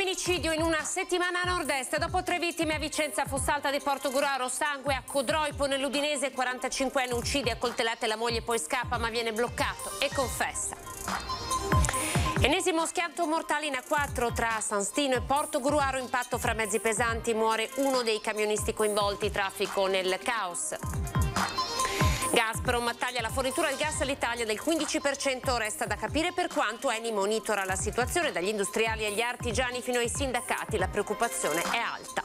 Femminicidio in una settimana a nord-est. Dopo 3 vittime a Vicenza, Fossalta di Portogruaro, sangue a Codroipo nell'Udinese, 45enne uccide a coltellate la moglie, poi scappa ma viene bloccato e confessa. Ennesimo schianto mortale in A4 tra San Stino e Portogruaro, impatto fra mezzi pesanti, muore uno dei camionisti coinvolti, traffico nel caos. Gazprom taglia la fornitura di gas all'Italia del 15%, resta da capire per quanto. Eni monitora la situazione, dagli industriali agli artigiani fino ai sindacati, la preoccupazione è alta.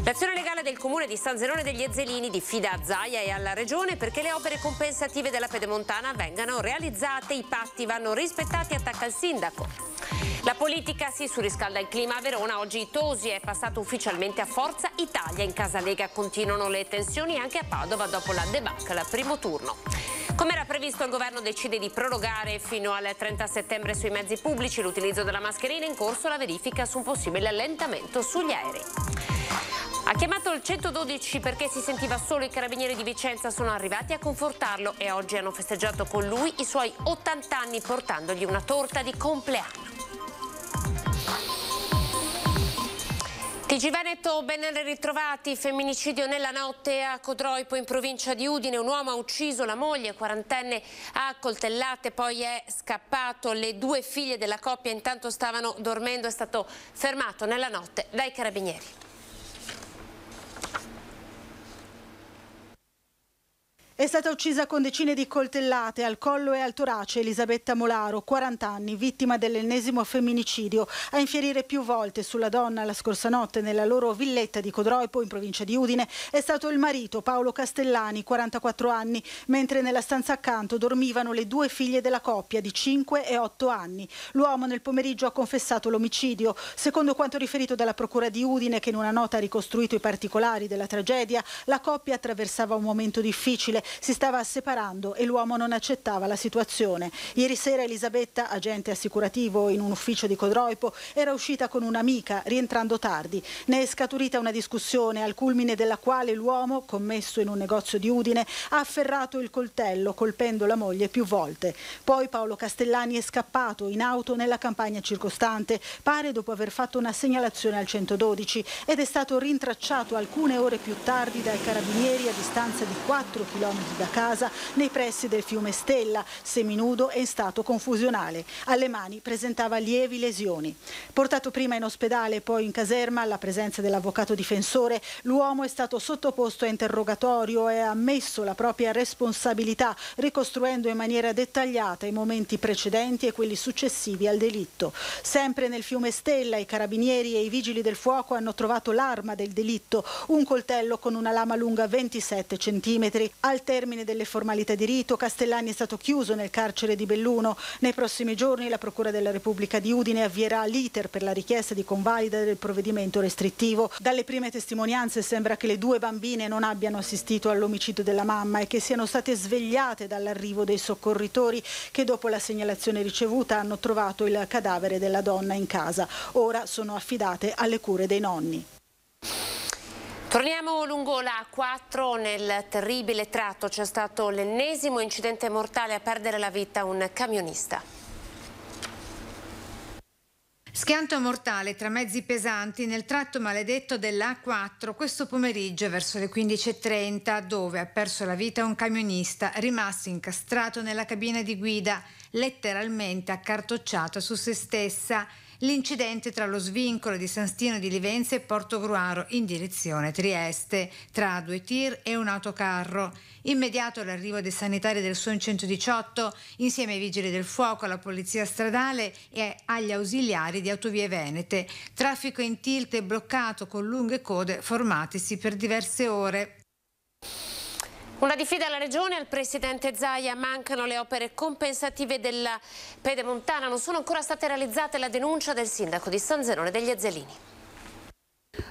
L'azione legale del comune di San Zenone degli Ezzelini diffida a Zaia e alla regione perché le opere compensative della Pedemontana vengano realizzate, i patti vanno rispettati, attacca il sindaco. La politica si surriscalda il clima a Verona, oggi Tosi è passato ufficialmente a Forza Italia, in Casa Lega continuano le tensioni anche a Padova dopo la debacle al primo turno. Come era previsto, il governo decide di prorogare fino al 30 settembre sui mezzi pubblici l'utilizzo della mascherina, in corso la verifica su un possibile allentamento sugli aerei. Ha chiamato il 112 perché si sentiva solo, i carabinieri di Vicenza sono arrivati a confortarlo e oggi hanno festeggiato con lui i suoi 80 anni portandogli una torta di compleanno. TG Veneto, ben ritrovati. Femminicidio nella notte a Codroipo in provincia di Udine. Un uomo ha ucciso la moglie, 40enne, a coltellate, poi è scappato. Le 2 figlie della coppia intanto stavano dormendo, è stato fermato nella notte dai carabinieri. È stata uccisa con decine di coltellate al collo e al torace Elisabetta Molaro, 40 anni, vittima dell'ennesimo femminicidio. A infierire più volte sulla donna la scorsa notte nella loro villetta di Codroipo, in provincia di Udine, è stato il marito Paolo Castellani, 44 anni, mentre nella stanza accanto dormivano le 2 figlie della coppia di 5 e 8 anni. L'uomo nel pomeriggio ha confessato l'omicidio. Secondo quanto riferito dalla Procura di Udine, che in una nota ha ricostruito i particolari della tragedia, la coppia attraversava un momento difficile. Si stava separando e l'uomo non accettava la situazione. Ieri sera Elisabetta, agente assicurativo in un ufficio di Codroipo, era uscita con un'amica, rientrando tardi. Ne è scaturita una discussione, al culmine della quale l'uomo, commesso in un negozio di Udine, ha afferrato il coltello, colpendo la moglie più volte. Poi Paolo Castellani è scappato in auto nella campagna circostante, pare dopo aver fatto una segnalazione al 112, ed è stato rintracciato alcune ore più tardi dai carabinieri a distanza di 4 km da casa, nei pressi del fiume Stella, seminudo e in stato confusionale. Alle mani presentava lievi lesioni. Portato prima in ospedale e poi in caserma alla presenza dell'avvocato difensore, l'uomo è stato sottoposto a interrogatorio e ha ammesso la propria responsabilità, ricostruendo in maniera dettagliata i momenti precedenti e quelli successivi al delitto. Sempre nel fiume Stella, i carabinieri e i vigili del fuoco hanno trovato l'arma del delitto, un coltello con una lama lunga 27 cm. Al termine delle formalità di rito, Castellani è stato chiuso nel carcere di Belluno. Nei prossimi giorni la Procura della Repubblica di Udine avvierà l'iter per la richiesta di convalida del provvedimento restrittivo. Dalle prime testimonianze sembra che le 2 bambine non abbiano assistito all'omicidio della mamma e che siano state svegliate dall'arrivo dei soccorritori che, dopo la segnalazione ricevuta, hanno trovato il cadavere della donna in casa. Ora sono affidate alle cure dei nonni. Torniamo lungo la A4, nel terribile tratto c'è stato l'ennesimo incidente mortale, a perdere la vita un camionista. Schianto mortale tra mezzi pesanti nel tratto maledetto della A4 questo pomeriggio verso le 15:30, dove ha perso la vita un camionista rimasto incastrato nella cabina di guida, letteralmente accartocciato su se stessa. L'incidente tra lo svincolo di San Stino di Livenza e Portogruaro in direzione Trieste, tra 2 tir e un autocarro. Immediato l'arrivo dei sanitari del SON 118 insieme ai vigili del fuoco, alla polizia stradale e agli ausiliari di Autovie Venete. Traffico in tilt e bloccato con lunghe code formatesi per diverse ore. Una diffida alla Regione, al Presidente Zaia, mancano le opere compensative della Pedemontana, non sono ancora state realizzate, la denuncia del sindaco di San Zenone degli Ezzelini.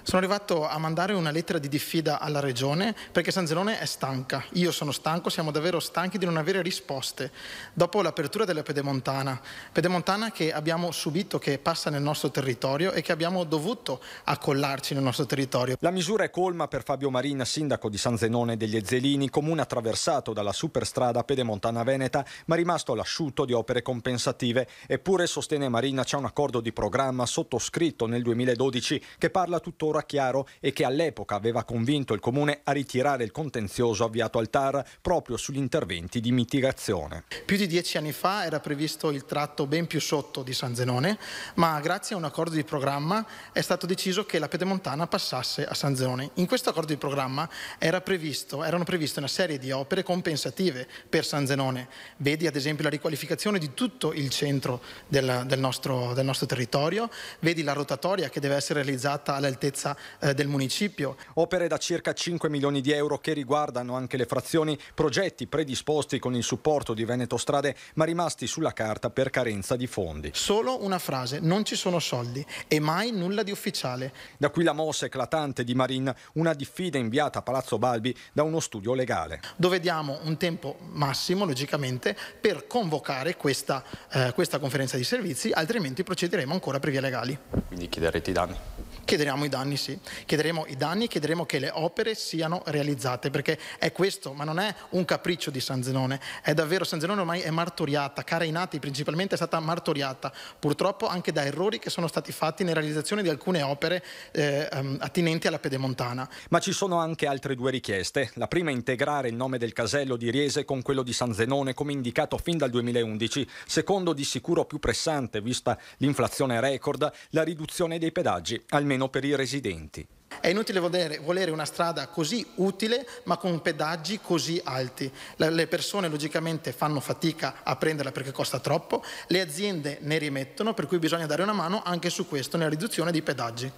Sono arrivato a mandare una lettera di diffida alla Regione perché San Zenone è stanca. Io sono stanco, siamo davvero stanchi di non avere risposte. Dopo l'apertura della pedemontana che abbiamo subito, che passa nel nostro territorio e che abbiamo dovuto accollarci nel nostro territorio. La misura è colma per Fabio Marin, sindaco di San Zenone degli Ezzelini, comune attraversato dalla superstrada pedemontana veneta, ma rimasto all'asciutto di opere compensative. Eppure, sostiene Marin, c'è un accordo di programma sottoscritto nel 2012 che parla tuttora chiaro e che all'epoca aveva convinto il comune a ritirare il contenzioso avviato al TAR proprio sugli interventi di mitigazione. Più di 10 anni fa era previsto il tratto ben più sotto di San Zenone, ma grazie a un accordo di programma è stato deciso che la pedemontana passasse a San Zenone. In questo accordo di programma erano previste una serie di opere compensative per San Zenone. Vedi ad esempio la riqualificazione di tutto il centro del nostro territorio, vedi la rotatoria che deve essere realizzata all'altezza del municipio. Opere da circa 5 milioni di euro che riguardano anche le frazioni, progetti predisposti con il supporto di Veneto Strade ma rimasti sulla carta per carenza di fondi. Solo una frase: non ci sono soldi e mai nulla di ufficiale. Da qui la mossa eclatante di Marin, una diffida inviata a Palazzo Balbi da uno studio legale. Dove diamo un tempo massimo, logicamente, per convocare questa conferenza di servizi, altrimenti procederemo ancora per vie legali. Quindi chiederete i danni? Chiederemo i danni, sì. Chiederemo i danni, chiederemo che le opere siano realizzate, perché è questo, ma non è un capriccio di San Zenone, è davvero, San Zenone ormai è martoriata, Carainati principalmente è stata martoriata, purtroppo anche da errori che sono stati fatti nella realizzazione di alcune opere attinenti alla pedemontana. Ma ci sono anche altre due richieste. La prima è integrare il nome del casello di Riese con quello di San Zenone come indicato fin dal 2011. Secondo, di sicuro più pressante, vista l'inflazione record, la riduzione dei pedaggi, almeno per i residenti. È inutile volere una strada così utile ma con pedaggi così alti. Le persone logicamente fanno fatica a prenderla perché costa troppo, le aziende ne rimettono, per cui bisogna dare una mano anche su questo, nella riduzione dei pedaggi.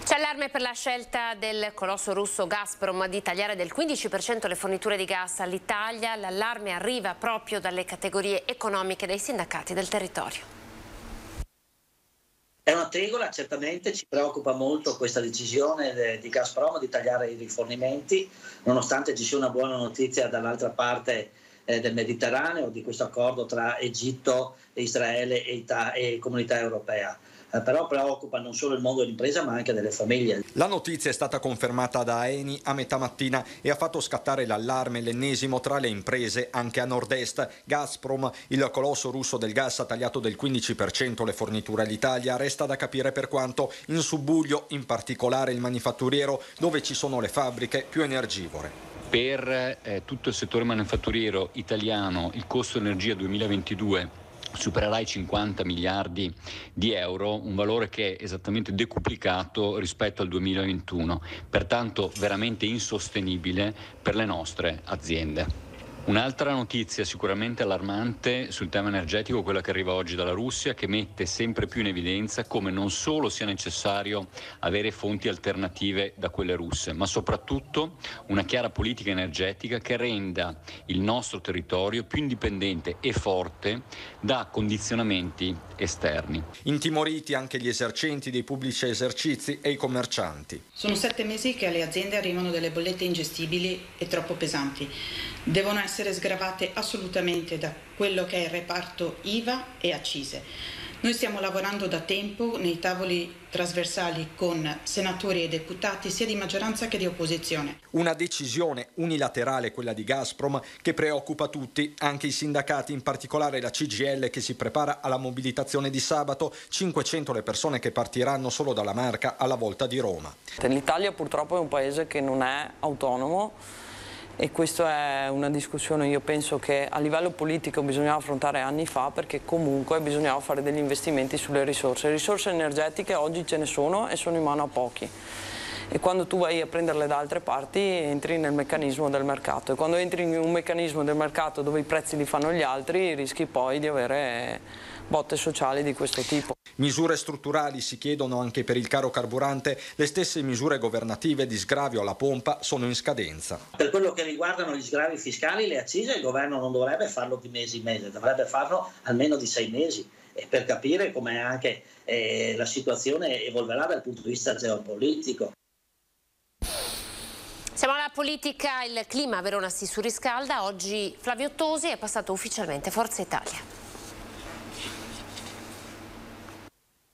C'è allarme per la scelta del colosso russo Gazprom di tagliare del 15% le forniture di gas all'Italia. L'allarme arriva proprio dalle categorie economiche dei sindacati del territorio. È una tegola, certamente ci preoccupa molto questa decisione di Gazprom di tagliare i rifornimenti, nonostante ci sia una buona notizia dall'altra parte del Mediterraneo, di questo accordo tra Egitto, Israele e Comunità Europea. Però preoccupa non solo il mondo dell'impresa ma anche delle famiglie. La notizia è stata confermata da Eni a metà mattina e ha fatto scattare l'allarme, l'ennesimo tra le imprese anche a nord-est. Gazprom, il colosso russo del gas, ha tagliato del 15% le forniture all'Italia. Resta da capire per quanto. In subbuglio, in particolare il manifatturiero, dove ci sono le fabbriche più energivore. Per tutto il settore manifatturiero italiano il costo energia 2022 supererà i 50 miliardi di euro, un valore che è esattamente decuplicato rispetto al 2021, pertanto veramente insostenibile per le nostre aziende. Un'altra notizia sicuramente allarmante sul tema energetico, quella che arriva oggi dalla Russia, che mette sempre più in evidenza come non solo sia necessario avere fonti alternative da quelle russe, ma soprattutto una chiara politica energetica che renda il nostro territorio più indipendente e forte da condizionamenti esterni. Intimoriti anche gli esercenti dei pubblici esercizi e i commercianti. Sono 7 mesi che alle aziende arrivano delle bollette ingestibili e troppo pesanti. Devono essere sgravate assolutamente da quello che è il reparto IVA e accise. Noi stiamo lavorando da tempo nei tavoli trasversali con senatori e deputati sia di maggioranza che di opposizione. Una decisione unilaterale, quella di Gazprom, che preoccupa tutti, anche i sindacati, in particolare la CGIL che si prepara alla mobilitazione di sabato, 500 le persone che partiranno solo dalla Marca alla volta di Roma. L'Italia purtroppo è un paese che non è autonomo. E questa è una discussione, io penso che a livello politico bisognava affrontare anni fa, perché comunque bisognava fare degli investimenti sulle risorse. Le risorse energetiche oggi ce ne sono e sono in mano a pochi. E quando tu vai a prenderle da altre parti entri nel meccanismo del mercato. E quando entri in un meccanismo del mercato dove i prezzi li fanno gli altri rischi poi di avere botte sociali di questo tipo. Misure strutturali si chiedono anche per il caro carburante. Le stesse misure governative di sgravio alla pompa sono in scadenza. Per quello che riguardano gli sgravi fiscali, le accise, il governo non dovrebbe farlo di mese in mese, dovrebbe farlo almeno di 6 mesi. per capire come anche la situazione evolverà dal punto di vista geopolitico. Siamo alla politica, il clima a Verona si surriscalda, oggi Flavio Tosi è passato ufficialmente Forza Italia.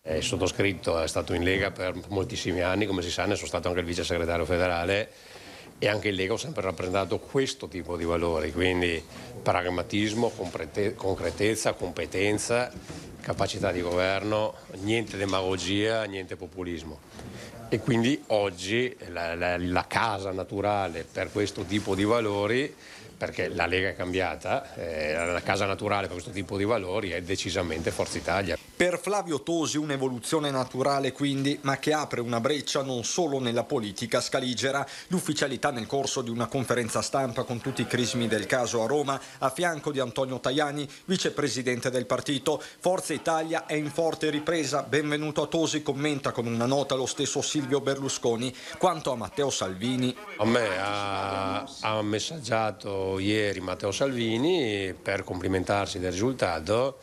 Il sottoscritto è stato in Lega per moltissimi anni, come si sa, ne sono stato anche il vice segretario federale e anche in Lega ho sempre rappresentato questo tipo di valori, quindi pragmatismo, concretezza, competenza, capacità di governo, niente demagogia, niente populismo. E quindi oggi la casa naturale per questo tipo di valori, perché la Lega è cambiata, la casa naturale per questo tipo di valori è decisamente Forza Italia. Per Flavio Tosi un'evoluzione naturale quindi, ma che apre una breccia non solo nella politica scaligera. L'ufficialità nel corso di una conferenza stampa con tutti i crismi del caso a Roma, a fianco di Antonio Tajani, vicepresidente del partito. Forza Italia è in forte ripresa. Benvenuto a Tosi, commenta con una nota lo stesso Silvio Berlusconi. Quanto a Matteo Salvini, A me ha messaggiato ieri Matteo Salvini per complimentarsi del risultato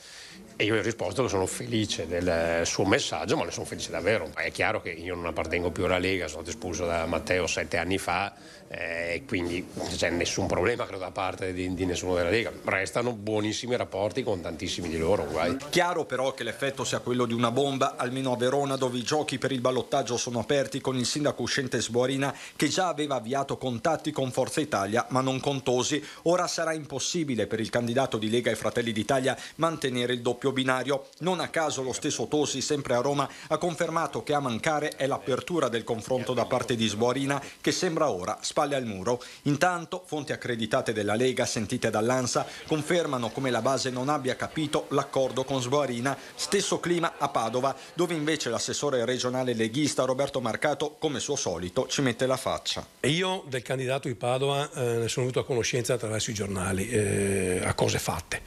e io ho risposto che sono felice del suo messaggio, ma ne sono felice davvero. È chiaro che io non appartengo più alla Lega, sono stato espulso da Matteo 7 anni fa e quindi non c'è nessun problema credo da parte di nessuno della Lega. Restano buonissimi rapporti con tantissimi di loro. Guai. Chiaro però che l'effetto sia quello di una bomba, almeno a Verona, dove i giochi per il ballottaggio sono aperti, con il sindaco uscente Sborina che già aveva avviato contatti con Forza Italia ma non con Tosi. Ora sarà impossibile per il candidato di Lega e Fratelli d'Italia mantenere il doppio binario. Non a caso lo stesso Tosi, sempre a Roma, ha confermato che a mancare è l'apertura del confronto da parte di Sborina, che sembra ora spalle al muro. Intanto fonti accreditate della Lega sentite dall'ANSA confermano come la base non abbia capito l'accordo con Sborina. Stesso clima a Padova, dove invece l'assessore regionale leghista Roberto Marcato, come suo solito, ci mette la faccia. Io del candidato di Padova ne sono venuto a conoscenza attraverso i giornali, a cose fatte.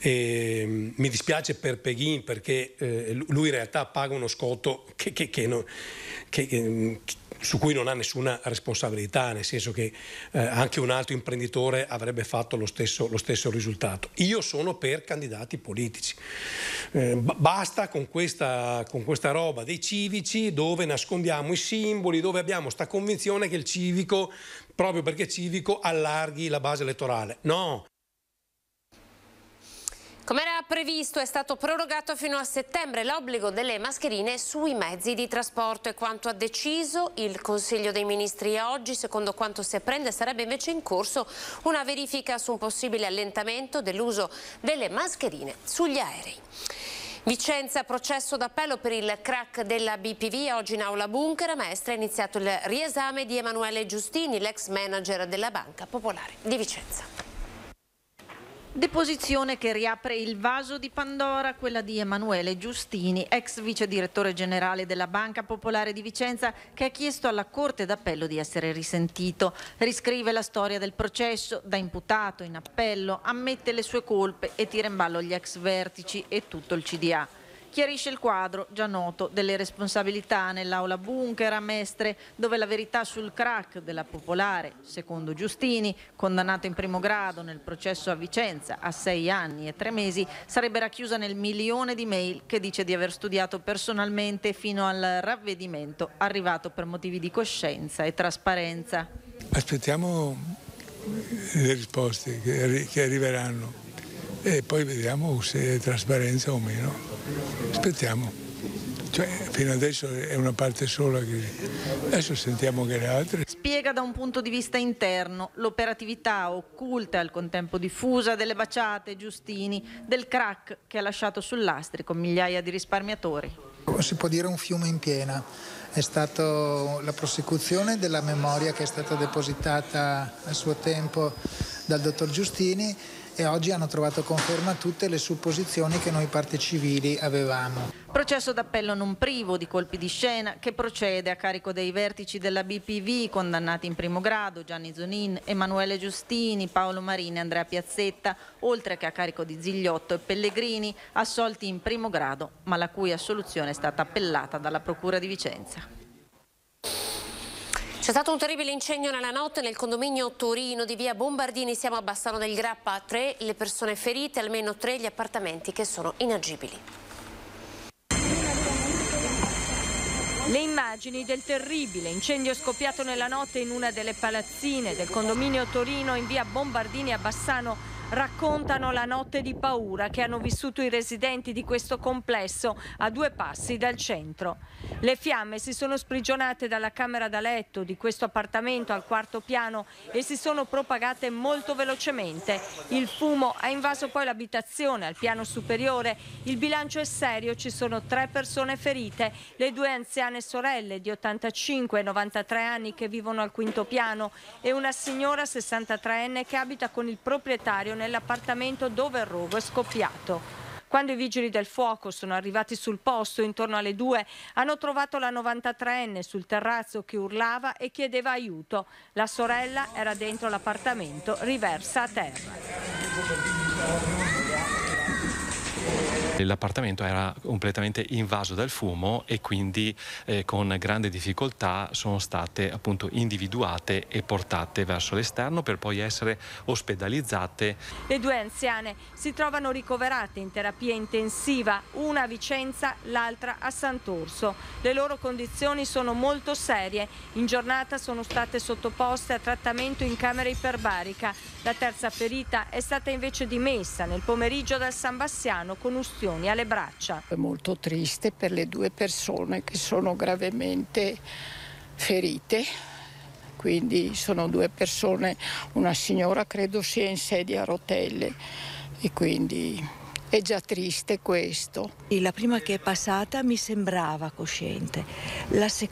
Mi dispiace per Peghin perché lui in realtà paga uno scotto su cui non ha nessuna responsabilità, nel senso che anche un altro imprenditore avrebbe fatto lo stesso risultato. Io sono per candidati politici. Basta con questa roba dei civici dove nascondiamo i simboli, dove abbiamo sta convinzione che il civico, proprio perché civico, allarghi la base elettorale. No. Come era previsto, è stato prorogato fino a settembre l'obbligo delle mascherine sui mezzi di trasporto. E quanto ha deciso il Consiglio dei Ministri oggi, secondo quanto si apprende, sarebbe invece in corso una verifica su un possibile allentamento dell'uso delle mascherine sugli aerei. Vicenza, processo d'appello per il crack della BPV. Oggi in aula Bunker a Mestre è iniziato il riesame di Emanuele Giustini, l'ex manager della Banca Popolare di Vicenza. Deposizione che riapre il vaso di Pandora, quella di Emanuele Giustini, ex vice direttore generale della Banca Popolare di Vicenza, che ha chiesto alla Corte d'Appello di essere risentito. Riscrive la storia del processo, da imputato in appello, ammette le sue colpe e tira in ballo gli ex vertici e tutto il CDA. Chiarisce il quadro, già noto, delle responsabilità nell'aula Bunker a Mestre, dove la verità sul crack della Popolare, secondo Giustini, condannato in primo grado nel processo a Vicenza a 6 anni e 3 mesi, sarebbe racchiusa nel milione di mail che dice di aver studiato personalmente fino al ravvedimento, arrivato per motivi di coscienza e trasparenza. Aspettiamo le risposte che arriveranno e poi vediamo se è trasparenza o meno. Aspettiamo, cioè fino adesso è una parte sola, adesso sentiamo anche le altre. Spiega da un punto di vista interno l'operatività occulta e al contempo diffusa delle baciate Giustini, del crack che ha lasciato sul lastrico migliaia di risparmiatori. Si può dire un fiume in piena, è stata la prosecuzione della memoria che è stata depositata a suo tempo dal dottor Giustini e oggi hanno trovato conferma tutte le supposizioni che noi parti civili avevamo. Processo d'appello non privo di colpi di scena che procede a carico dei vertici della BPV condannati in primo grado, Gianni Zonin, Emanuele Giustini, Paolo Marini e Andrea Piazzetta, oltre che a carico di Zigliotto e Pellegrini, assolti in primo grado, ma la cui assoluzione è stata appellata dalla Procura di Vicenza. C'è stato un terribile incendio nella notte nel condominio Torino di via Bombardini, siamo a Bassano del Grappa, 3 le persone ferite, almeno 3 gli appartamenti che sono inagibili. Le immagini del terribile incendio scoppiato nella notte in una delle palazzine del condominio Torino in via Bombardini a Bassano raccontano la notte di paura che hanno vissuto i residenti di questo complesso a 2 passi dal centro. Le fiamme si sono sprigionate dalla camera da letto di questo appartamento al 4º piano e si sono propagate molto velocemente. Il fumo ha invaso poi l'abitazione al piano superiore. Il bilancio è serio, ci sono 3 persone ferite, le 2 anziane sorelle di 85 e 93 anni che vivono al 5º piano e una signora 63enne che abita con il proprietario nell'appartamento dove il rogo è scoppiato. Quando i vigili del fuoco sono arrivati sul posto intorno alle 2 hanno trovato la 93enne sul terrazzo che urlava e chiedeva aiuto. La sorella era dentro l'appartamento riversa a terra. L'appartamento era completamente invaso dal fumo e quindi con grande difficoltà sono state appunto individuate e portate verso l'esterno per poi essere ospedalizzate. Le 2 anziane si trovano ricoverate in terapia intensiva, una a Vicenza, l'altra a Sant'Orso. Le loro condizioni sono molto serie. In giornata sono state sottoposte a trattamento in camera iperbarica. La terza ferita è stata invece dimessa nel pomeriggio dal San Bassiano con ustioni alle braccia. È molto triste per le 2 persone che sono gravemente ferite, quindi sono 2 persone, una signora credo sia in sedia a rotelle e quindi è già triste questo. La prima che è passata mi sembrava cosciente, la sì.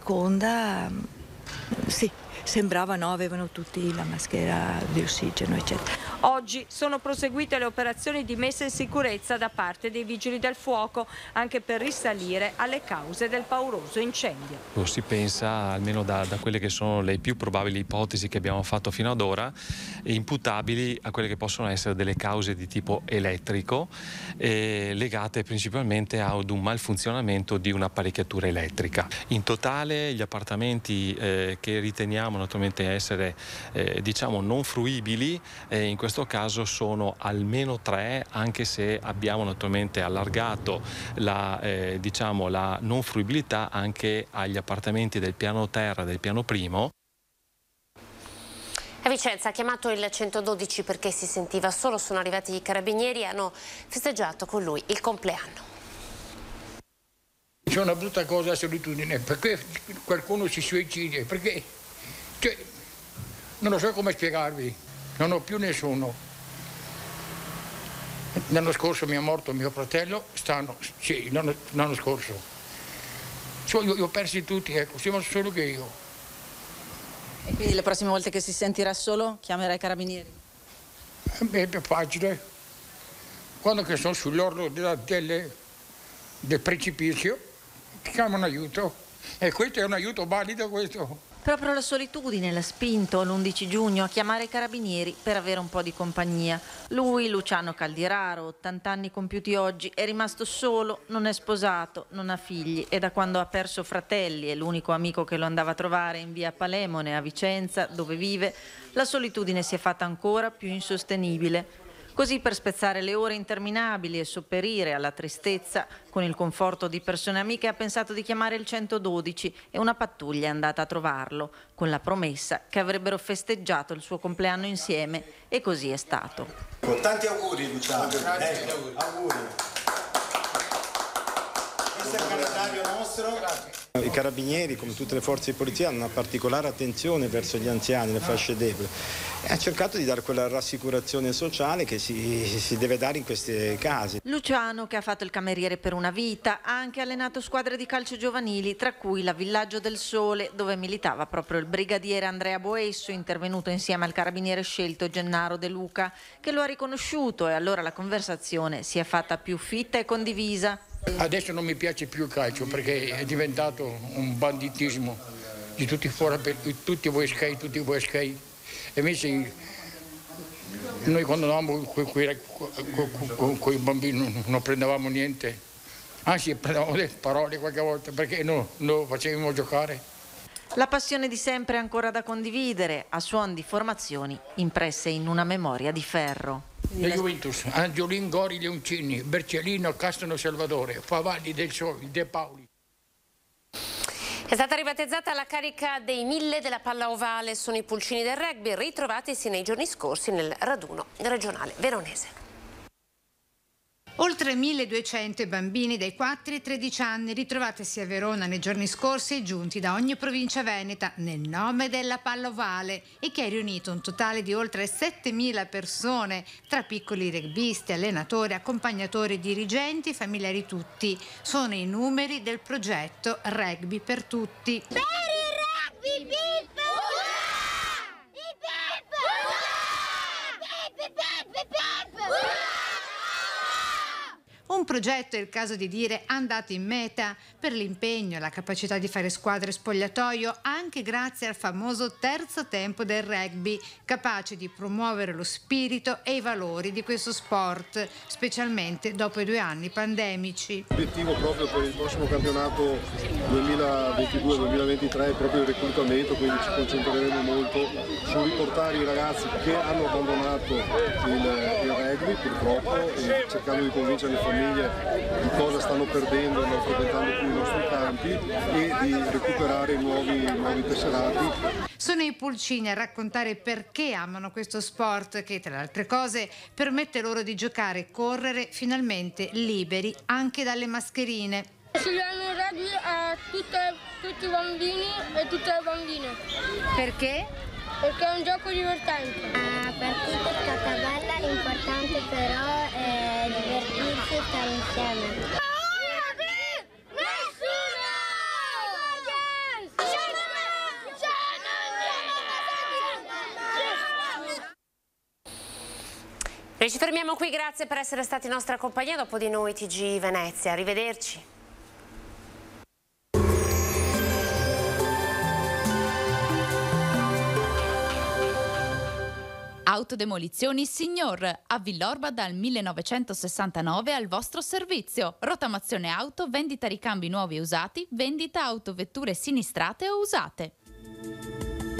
Sembrava no, avevano tutti la maschera di ossigeno, eccetera. Oggi sono proseguite le operazioni di messa in sicurezza da parte dei vigili del fuoco, anche per risalire alle cause del pauroso incendio. Si pensa, almeno da quelle che sono le più probabili ipotesi che abbiamo fatto fino ad ora, imputabili a quelle che possono essere delle cause di tipo elettrico, legate principalmente ad un malfunzionamento di un'apparecchiatura elettrica. In totale gli appartamenti che riteniamo naturalmente essere diciamo non fruibili, in questo caso sono almeno 3, anche se abbiamo naturalmente allargato la non fruibilità anche agli appartamenti del piano terra, del piano primo. A Vicenza ha chiamato il 112 perché si sentiva solo, sono arrivati i carabinieri e hanno festeggiato con lui il compleanno. C'è una brutta cosa la solitudine, perché qualcuno si suicida, perché non lo so come spiegarvi, non ho più nessuno. L'anno scorso mi è morto mio fratello, l'anno scorso. Io ho persi tutti, ecco, siamo solo che io. E quindi le prossime volte che si sentirà solo chiamerà i carabinieri? È più facile. Quando che sono sull'orlo del precipizio, chiamano aiuto. E questo è un aiuto valido, questo. Proprio la solitudine l'ha spinto l'11 giugno a chiamare i carabinieri per avere un po' di compagnia. Lui, Luciano Caldiraro, 80 anni compiuti oggi, è rimasto solo, non è sposato, non ha figli e da quando ha perso fratelli e l'unico amico che lo andava a trovare in via Palemone a Vicenza, dove vive, la solitudine si è fatta ancora più insostenibile. Così, per spezzare le ore interminabili e sopperire alla tristezza, con il conforto di persone amiche ha pensato di chiamare il 112 e una pattuglia è andata a trovarlo, con la promessa che avrebbero festeggiato il suo compleanno insieme, e così è stato. Tanti auguri, Luciano. Auguri. Questo è il calendario nostro. Grazie. I carabinieri, come tutte le forze di polizia, hanno una particolare attenzione verso gli anziani, le fasce deboli, e ha cercato di dare quella rassicurazione sociale che si deve dare in questi casi. Luciano, che ha fatto il cameriere per una vita, ha anche allenato squadre di calcio giovanili, tra cui la Villaggio del Sole, dove militava proprio il brigadiere Andrea Boesso, intervenuto insieme al carabiniere scelto Gennaro De Luca, che lo ha riconosciuto, e allora la conversazione si è fatta più fitta e condivisa. Adesso non mi piace più il calcio perché è diventato un banditismo di tutti fuori, tutti voi sky. E invece noi quando andavamo con i bambini non prendevamo niente, anzi prendevamo delle parole qualche volta perché non lo facevamo giocare. La passione di sempre è ancora da condividere, a suon di formazioni impresse in una memoria di ferro. La Juventus, Angiolin, Gori, Leoncini, Bercellino, Castano, Salvatore, Favalli, Del Soli, De Paoli. È stata ribattezzata la carica dei 1000 della palla ovale. Sono i pulcini del rugby ritrovatisi nei giorni scorsi nel raduno regionale veronese. Oltre 1200 bambini dai 4 ai 13 anni ritrovatisi a Verona nei giorni scorsi, giunti da ogni provincia veneta nel nome della palla ovale, e che ha riunito un totale di oltre 7000 persone, tra piccoli rugbisti, allenatori, accompagnatori, dirigenti, familiari tutti. Sono i numeri del progetto Rugby per Tutti. Per il rugby, bip! Un progetto, è il caso di dire, andato in meta per l'impegno e la capacità di fare squadre spogliatoio, anche grazie al famoso terzo tempo del rugby, capace di promuovere lo spirito e i valori di questo sport, specialmente dopo i 2 anni pandemici. L'obiettivo proprio per il prossimo campionato 2022-2023 è proprio il reclutamento, quindi ci concentreremo molto su riportare i ragazzi che hanno abbandonato il rugby purtroppo, e cercando di convincere le famiglie di cosa stanno perdendo non frequentando più i nostri campi e di recuperare nuovi tesserati. Sono i pulcini a raccontare perché amano questo sport che, tra le altre cose, permette loro di giocare e correre finalmente liberi anche dalle mascherine. Consigliamo il rugby a tutti i bambini e tutte le bambine. Perché? Perché è un gioco divertente. Per tutti è stata bella, l'importante però è divertirsi e stare insieme. E ci fermiamo qui, grazie per essere stati in nostra compagnia. Dopo di noi TG Venezia, arrivederci. Autodemolizioni Signor, a Villorba dal 1969 al vostro servizio. Rottamazione auto, vendita ricambi nuovi e usati, vendita autovetture sinistrate o usate.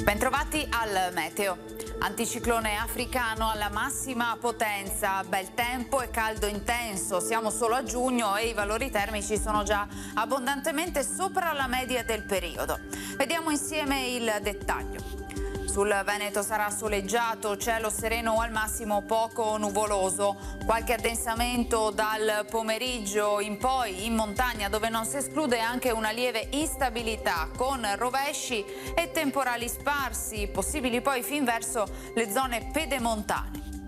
Bentrovati al meteo. Anticiclone africano alla massima potenza, bel tempo e caldo intenso. Siamo solo a giugno e i valori termici sono già abbondantemente sopra la media del periodo. Vediamo insieme il dettaglio. Sul Veneto sarà soleggiato, cielo sereno o al massimo poco nuvoloso, qualche addensamento dal pomeriggio in poi in montagna, dove non si esclude anche una lieve instabilità con rovesci e temporali sparsi, possibili poi fin verso le zone pedemontane.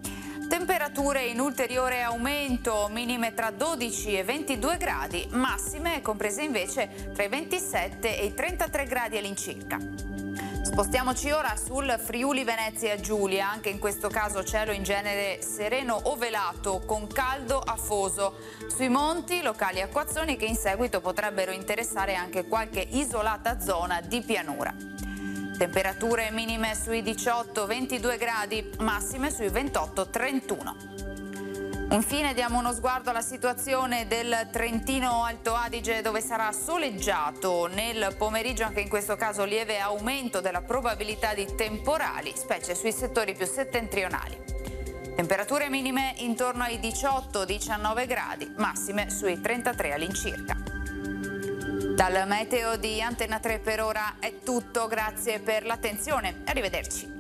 Temperature in ulteriore aumento, minime tra 12 e 22 gradi, massime comprese invece tra i 27 e i 33 gradi all'incirca. Spostiamoci ora sul Friuli Venezia Giulia, anche in questo caso cielo in genere sereno o velato con caldo afoso. Sui monti locali acquazzoni che in seguito potrebbero interessare anche qualche isolata zona di pianura. Temperature minime sui 18-22 gradi, massime sui 28-31. Infine diamo uno sguardo alla situazione del Trentino Alto Adige, dove sarà soleggiato nel pomeriggio, anche in questo caso lieve aumento della probabilità di temporali, specie sui settori più settentrionali. Temperature minime intorno ai 18-19 gradi, massime sui 33 all'incirca. Dal meteo di Antena 3 per ora è tutto, grazie per l'attenzione, arrivederci.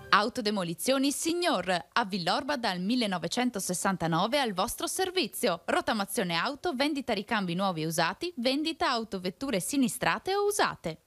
Autodemolizioni Signor, a Villorba dal 1969 al vostro servizio. Rottamazione auto, vendita ricambi nuovi e usati, vendita autovetture sinistrate o usate.